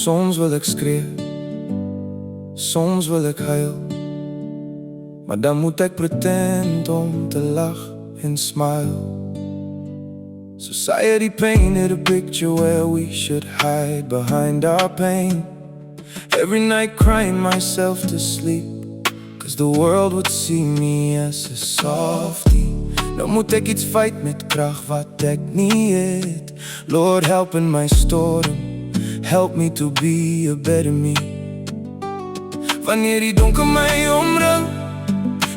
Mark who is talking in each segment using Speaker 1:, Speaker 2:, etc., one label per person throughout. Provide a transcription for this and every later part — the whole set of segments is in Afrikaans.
Speaker 1: Soms wil ek skree, soms wil ek huil, maar dan moet ek pretend om te lag en smile. Society painted a picture where we should hide behind our pain. Every night crying myself to sleep, cause the world would see me as a softie. Nou moet ek iets fight met krag wat ek nie het. Lord, help in my storm, help me to be a better me. Wanneer die donker my omring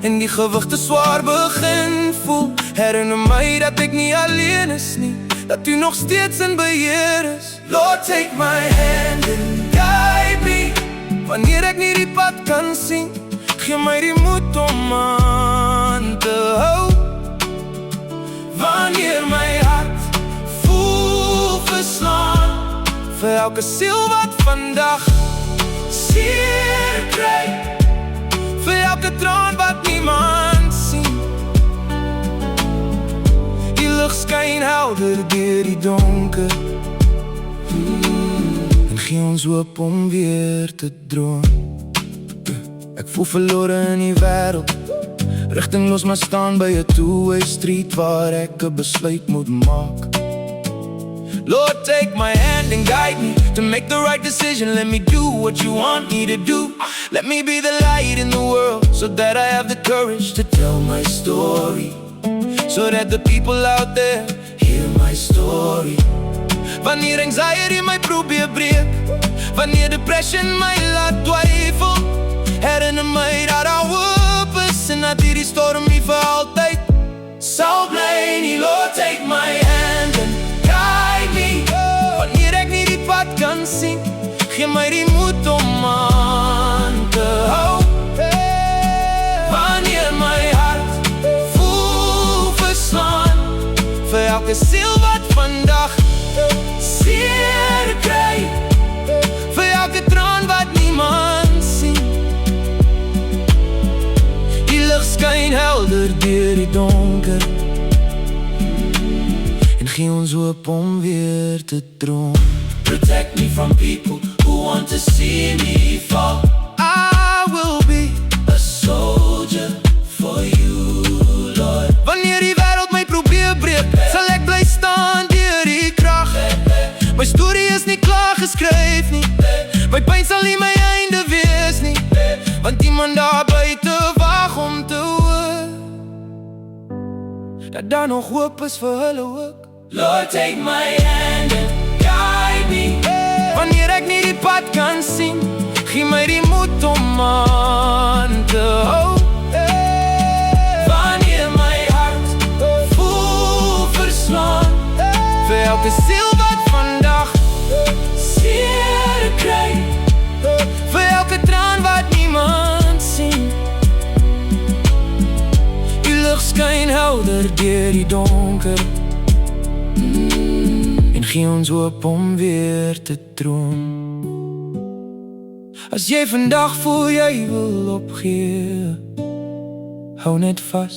Speaker 1: en die gewig te swaar begin voel, herinner my dat ek nie alleen is nie, dat U nog steeds in beheer is. Lord, take my hand and guide me. Wanneer ek nie die pad kan sien, gee my die moed om aan te hou. Wanneer my hart voel verslaan, vir elke siel wat vandag seer kry, vir elke traan wat niemand sien. Die lig skyn helder deur die donker, en gee ons hoop om weer te droom. Ek voel verlore in die wêreld, rigtingloos maar staan by 'n two-way street waar ek 'n besluit moet maak. Lord, take my hand and guide me to make the right decision. Let me do what You want me to do. Let me be the light in the world, so that I have the courage to tell my story, so that the people out there hear my story. Wanneer anxiety my probeer breek, wanneer depression my laat twyfel, herinner my dat daar hoop is en dat hierdie storm nie vir altyd sal bly nie. Lord, take my hand and guide me. Wanneer ek nie die pad kan sien, gee my die moed om aan te hou. Wanneer my hart voel verslaan, vir elke siel wat vandag seer kry, vir elke traan wat niemand sien. Die lig skyn helder deur die donker, en gee ons hoop om weer te droom.
Speaker 2: Protect me from people who want to see me fall.
Speaker 1: I will be
Speaker 2: a soldier for You, Lord.
Speaker 1: wanneer die wêreld my probeer breek, sal ek bly staan deur die krag. My storie is nie klaar geskryf nie, my pyn sal nie my einde wees nie, want iemand daar buite wag om te hoor dat daar nog hoop is vir hulle ook.
Speaker 2: Lord, take my hand and guide me.
Speaker 1: Wanneer ek nie die pad kan sien, gee my die moed om aan te hou.
Speaker 2: Wanneer my hart
Speaker 1: Voel verslaan, vir elke siel wat vandag
Speaker 2: seer kry,
Speaker 1: vir elke traan wat niemand sien. Die lig skyn helder deur die donker, en gee ons hoop om weer te droom. As jy vandag voel jy wil opgee, hou net vas,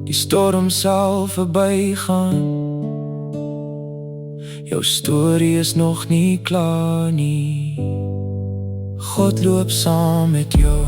Speaker 1: die storm sal verbygaan. Jou storie is nog nie klaar nie, God loop saam met jou.